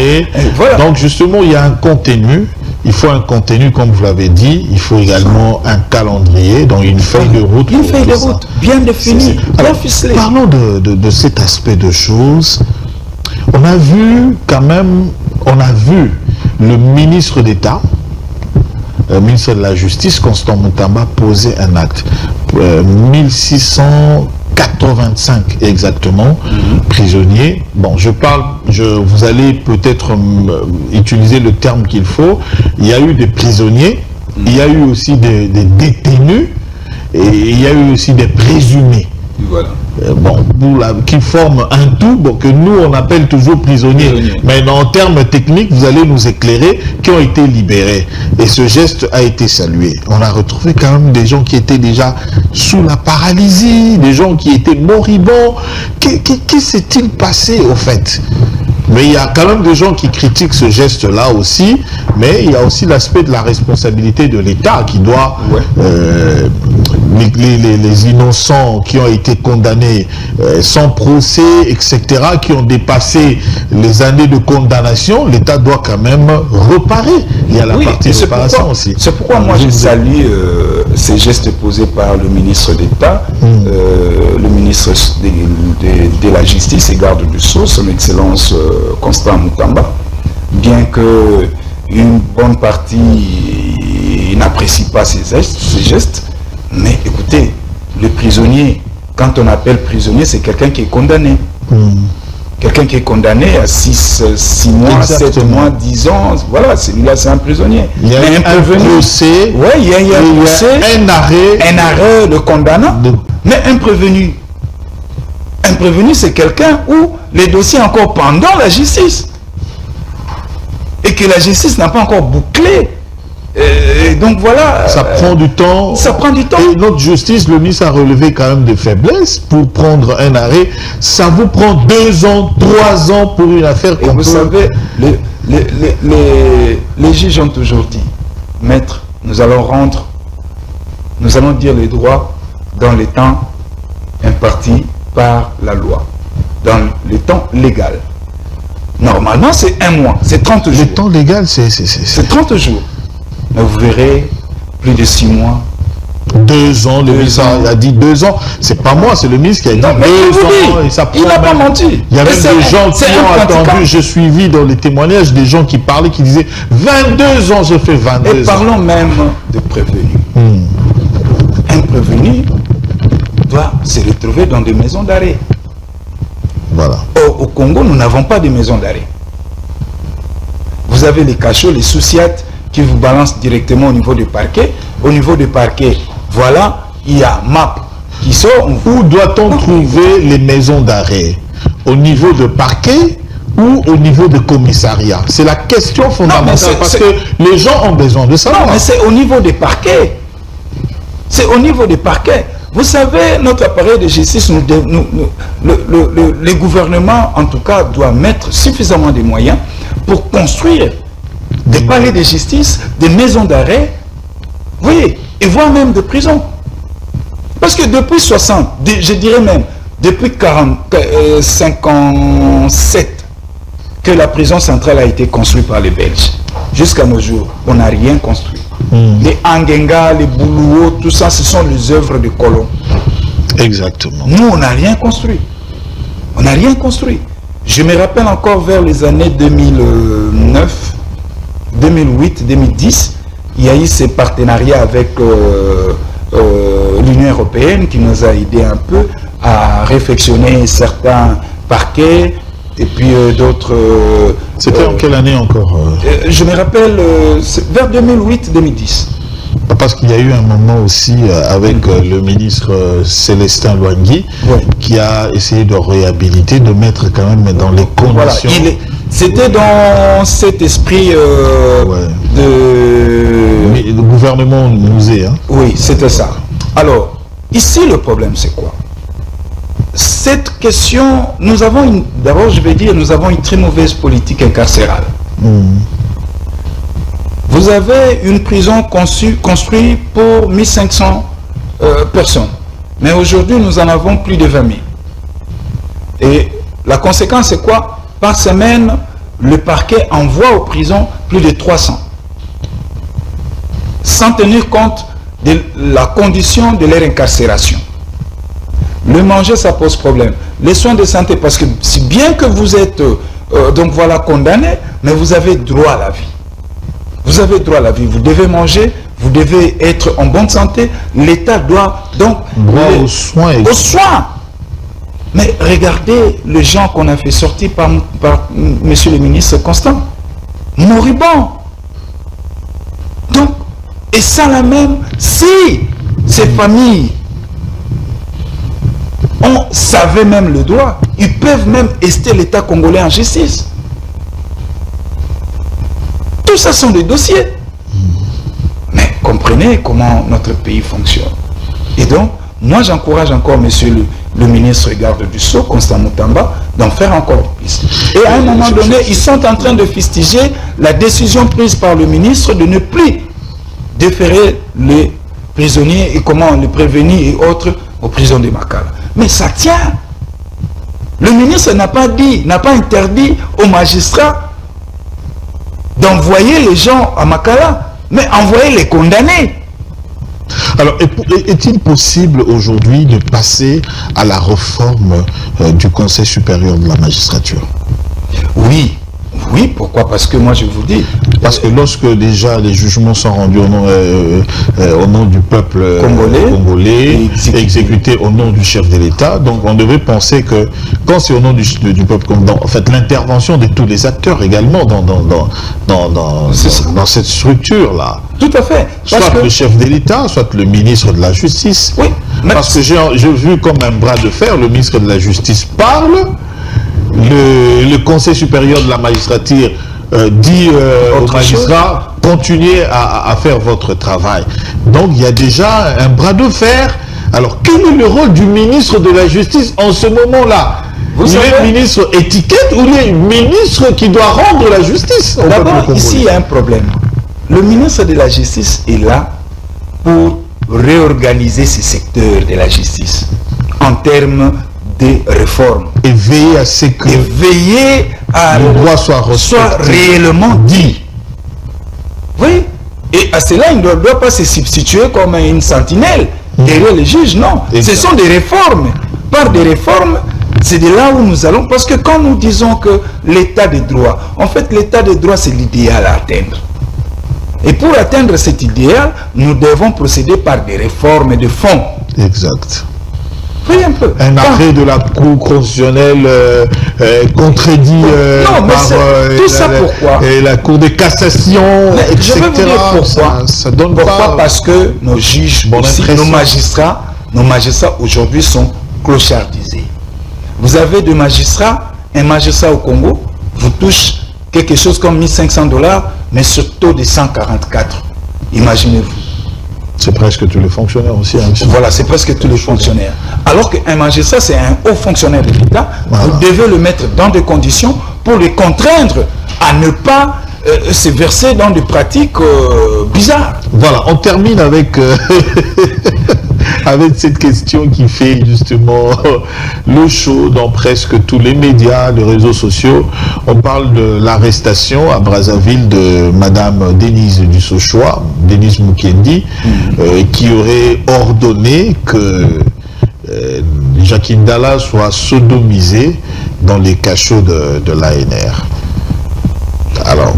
Voilà. Donc, justement, il y a un contenu. Il faut un contenu, comme vous l'avez dit. Il faut également un calendrier, donc une feuille de route. Une feuille de route, bien définie, bien ficelée. Parlons de cet aspect de choses. On a vu quand même, le ministre d'État, le ministre de la Justice, Constant Moutamba, poser un acte. 1685 exactement, prisonniers. Bon, vous allez peut-être utiliser le terme qu'il faut. Il y a eu des prisonniers, il y a eu aussi des détenus, et il y a eu aussi des présumés. Voilà. Qui forment un tout, que nous on appelle toujours prisonniers. Mais en termes techniques, vous allez nous éclairer, qui ont été libérés. Et ce geste a été salué. On a retrouvé quand même des gens qui étaient déjà sous la paralysie, des gens qui étaient moribonds. Qu'est-ce s'est-il passé au fait? Mais il y a quand même des gens qui critiquent ce geste-là aussi, mais il y a aussi l'aspect de la responsabilité de l'État qui doit, les innocents qui ont été condamnés sans procès, etc., qui ont dépassé les années de condamnation, l'État doit quand même réparer. Il y a la partie réparation aussi. C'est pourquoi moi je salue ces gestes posés par le ministre d'État, le ministre de la Justice et garde du Sceau, son Excellence Constant Moutamba, bien que une bonne partie n'apprécie pas ces gestes, mais écoutez, le prisonnier, quand on appelle prisonnier, c'est quelqu'un qui est condamné. Quelqu'un qui est condamné à 6 mois, 7 mois, 10 ans, voilà, celui-là c'est un prisonnier. Il y a un procès, il y a un procès, un arrêt de condamnant, mais un prévenu c'est quelqu'un où les dossiers sont encore pendant la justice et que la justice n'a pas encore bouclé. Et donc voilà. Ça prend du temps. Ça prend du temps. Et notre justice, le ministre a relevé quand même des faiblesses pour prendre un arrêt. Ça vous prend 2 ans, 3 ans pour une affaire comme vous savez, les juges ont toujours dit, maître, nous allons dire les droits dans les temps impartis par la loi, dans les temps légal. Normalement, c'est 1 mois, c'est 30 jours. Le temps légal, c'est 30 jours. Mais vous verrez, plus de 6 mois. 2 ans, le ministre a dit 2 ans. C'est pas moi, c'est le ministre qui a dit 2 ans. Et ça il n'a pas menti. Il y avait des gens qui ont attendu, je suivis dans les témoignages, des gens qui parlaient, qui disaient 22 ans, je fais 22 ans. Et parlons même de prévenus. Un prévenu doit se retrouver dans des maisons d'arrêt. Voilà. Au Congo, nous n'avons pas de maisons d'arrêt. Vous avez les cachots, les sous-siates qui vous balancent directement au niveau du parquet. Au niveau du parquet, voilà, il y a MAP qui sort. Où doit-on trouver les maisons d'arrêt? Au niveau de parquet ou au niveau de commissariat? C'est la question fondamentale, parce que les gens ont besoin de savoir. Non, mais c'est au niveau des parquets. C'est au niveau des parquets. Vous savez, notre appareil de justice, le gouvernement, en tout cas, doit mettre suffisamment de moyens pour construire des palais de justice, des maisons d'arrêt, oui, et voire même de prison. Parce que depuis 60, je dirais même, depuis 57, que la prison centrale a été construite par les Belges, jusqu'à nos jours, on n'a rien construit. Les Angenga, les Boulouo, tout ça, ce sont les œuvres de colons. Exactement. Nous, on n'a rien construit. On n'a rien construit. Je me rappelle encore vers les années 2009, 2008, 2010, il y a eu ces partenariats avec l'Union européenne qui nous a aidé un peu à réfectionner certains parquets et puis d'autres... C'était en quelle année encore je me rappelle vers 2008-2010. Parce qu'il y a eu un moment aussi avec le ministre Célestin Lwangui qui a essayé de réhabiliter, de mettre quand même dans les conditions... Voilà, c'était dans cet esprit le gouvernement musée. Hein. Oui, c'était ça. Alors, ici le problème c'est quoi? Cette question, nous avons d'abord je vais dire, nous avons une très mauvaise politique incarcérale. Vous avez une prison construite pour 1500 personnes. Mais aujourd'hui, nous en avons plus de 20 000. Et la conséquence, c'est quoi? Par semaine, le parquet envoie aux prisons plus de 300. Sans tenir compte de la condition de leur incarcération. Le manger, ça pose problème. Les soins de santé, parce que si bien que vous êtes donc voilà condamné, mais vous avez droit à la vie. Vous avez droit à la vie. Vous devez manger, vous devez être en bonne santé. L'État doit donc droit aux soins. Aux soins. Mais regardez les gens qu'on a fait sortir par monsieur le ministre Constant. Moribond. Donc, et ça là même, si ces familles on savait même le droit, ils peuvent même ester l'État congolais en justice. Tout ça sont des dossiers. Mais comprenez comment notre pays fonctionne. Et donc, moi j'encourage encore monsieur le ministre garde du Sceau, Constant Moutamba, d'en faire encore plus. Et à un moment donné, ils sont en train de fustiger la décision prise par le ministre de ne plus déférer les prisonniers et comment les prévenir et autres aux prisons de Makala. Mais ça tient. Le ministre n'a pas interdit aux magistrats d'envoyer les gens à Makala, mais envoyer les condamnés. Alors, est-il possible aujourd'hui de passer à la réforme du Conseil supérieur de la magistrature? Oui. Oui, pourquoi? Parce que moi je vous dis... Parce que lorsque déjà les jugements sont rendus au nom du peuple congolais exécutés au nom du chef de l'État, donc on devait penser que quand c'est au nom du peuple congolais, en fait l'intervention de tous les acteurs également dans cette structure-là. Tout à fait. Soit le chef de l'État, soit le ministre de la Justice. Oui. Parce que j'ai vu comme un bras de fer, le ministre de la Justice parle, le Conseil supérieur de la magistrature dit aux magistrats, continuez à faire votre travail. Donc il y a déjà un bras de fer. Alors quel est le rôle du ministre de la Justice en ce moment-là? Il est ministre étiquette ou il est ministre qui doit rendre la justice? D'abord, ici il y a un problème. Le ministre de la Justice est là pour réorganiser ces secteurs de la justice en termes des réformes. Et veiller à ce que le droit soit réellement dit. Oui. Et à cela, il ne doit pas se substituer comme une sentinelle derrière les juges. Non. Ce sont des réformes. Par des réformes, c'est de là où nous allons. Parce que quand nous disons que l'état de droit, en fait, l'état de droit, c'est l'idéal à atteindre. Et pour atteindre cet idéal, nous devons procéder par des réformes de fond. Exact. Un peu. Un arrêt de la Cour constitutionnelle contredit tout ça pourquoi? La Cour de cassation, etc. Je vais vous dire pourquoi. Ça donne pourquoi pas... Parce que nos juges, aussi, nos magistrats aujourd'hui sont clochardisés. Vous avez des magistrats, un magistrat au Congo vous touche quelque chose comme 1500 $, mais sur taux de 144. Imaginez-vous. C'est presque tous les fonctionnaires aussi. Hein, voilà, c'est presque tous les fonctionnaires. Alors qu'un magistrat, c'est un haut fonctionnaire de l'État. Voilà. Vous devez le mettre dans des conditions pour les contraindre à ne pas se verser dans des pratiques bizarres. Voilà, on termine avec, avec cette question qui fait justement le show dans presque tous les médias, les réseaux sociaux. On parle de l'arrestation à Brazzaville de Madame Denise Dussochoa, Denise Mukendi, qui aurait ordonné que Jacques Ndala soit sodomisé dans les cachots de l'ANR. Alors,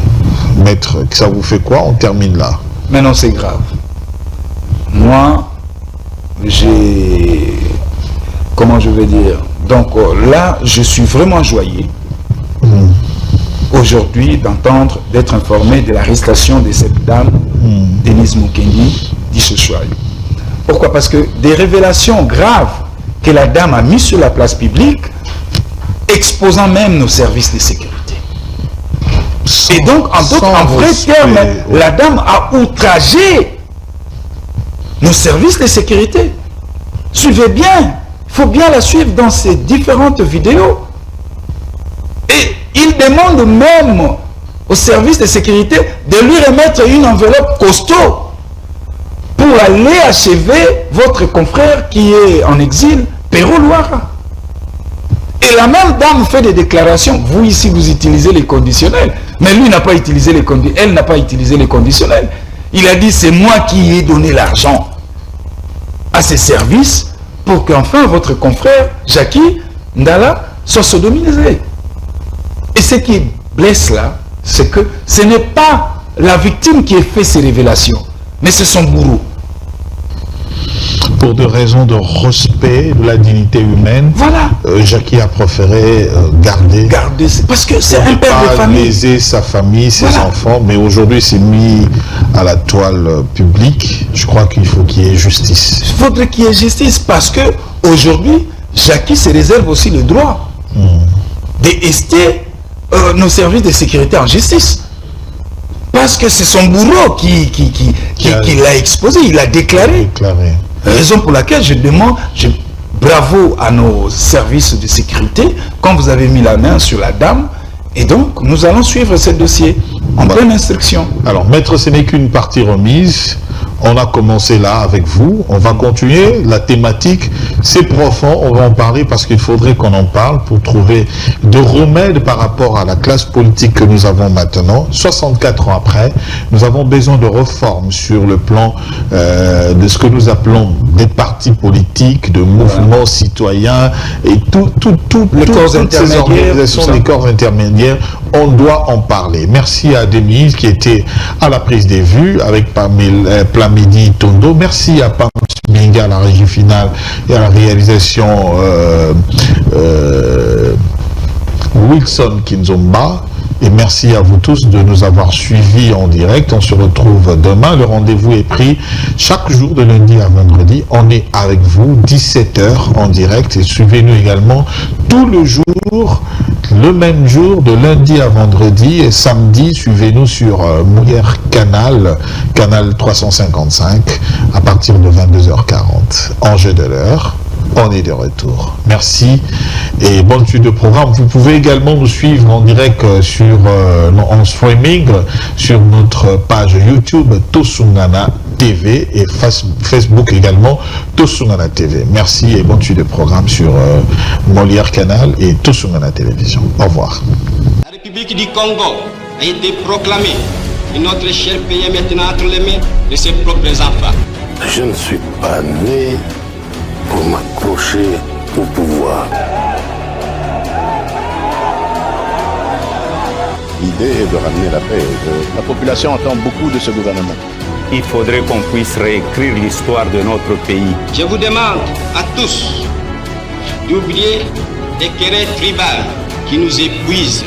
maître, ça vous fait quoi? On termine là. Mais non, c'est grave. Moi, comment je vais dire? Donc là, je suis vraiment joyeux aujourd'hui d'être informé de l'arrestation de cette dame, Denise Mukendi Dussochoa. Pourquoi? Parce que des révélations graves que la dame a mises sur la place publique, exposant même nos services de sécurité. Et donc, en vrai terme, la dame a outragé nos services de sécurité. Suivez bien, il faut bien la suivre dans ces différentes vidéos. Et il demande même aux services de sécurité de lui remettre une enveloppe costaud pour aller achever votre confrère qui est en exil, Perrault Louara. Et la même dame fait des déclarations. Vous ici, vous utilisez les conditionnels. Mais lui n'a pas utilisé les conditionnels. Elle n'a pas utilisé les conditionnels. Il a dit, c'est moi qui ai donné l'argent à ces services pour qu'enfin votre confrère, Jackie Ndala, soit sodomisé. Et ce qui blesse là, c'est que ce n'est pas la victime qui a fait ces révélations, mais c'est son bourreau. Pour des raisons de respect de la dignité humaine, voilà. Jackie a préféré garder parce que c'est un père de famille. Léser sa famille, ses enfants, mais aujourd'hui c'est mis à la toile publique. Je crois qu'il faut qu'il y ait justice. Il faudrait qu'il y ait justice parce que aujourd'hui, Jackie se réserve aussi le droit d'ester nos services de sécurité en justice. Parce que c'est son bourreau qui l'a exposé, il l'a déclaré. Raison pour laquelle je bravo à nos services de sécurité quand vous avez mis la main sur la dame. Et donc, nous allons suivre ce dossier en pleine instruction. Alors, maître, ce n'est qu'une partie remise. On a commencé là avec vous. On va continuer. La thématique, c'est profond. On va en parler parce qu'il faudrait qu'on en parle pour trouver de remèdes par rapport à la classe politique que nous avons maintenant. 64 ans après, nous avons besoin de réformes sur le plan de ce que nous appelons des partis politiques, de mouvements citoyens et les corps intermédiaires, les corps intermédiaires. On doit en parler. Merci à Denise qui était à la prise des vues avec Plamidi Tondo. Merci à Pam Minga à la régie finale et à la réalisation Wilson Kinzomba. Et merci à vous tous de nous avoir suivis en direct. On se retrouve demain. Le rendez-vous est pris chaque jour de lundi à vendredi. On est avec vous 17h en direct. Et suivez-nous également tout le jour, le même jour de lundi à vendredi. Et samedi, suivez-nous sur Mouillère Canal 355 à partir de 22h40. Enjeu de l'heure. On est de retour. Merci et bonne suite de programme. Vous pouvez également nous suivre en direct en streaming sur notre page YouTube Tosungana TV et Facebook également Tosungana TV. Merci et bonne suite de programme sur Molière Canal et Tosungana Télévision. Au revoir. La République du Congo a été proclamée et notre cher pays est maintenant entre les mains de ses propres enfants. Je ne suis pas né pour m'accrocher au pouvoir. L'idée est de ramener la paix. La population attend beaucoup de ce gouvernement. Il faudrait qu'on puisse réécrire l'histoire de notre pays. Je vous demande à tous d'oublier les querelles tribales qui nous épuisent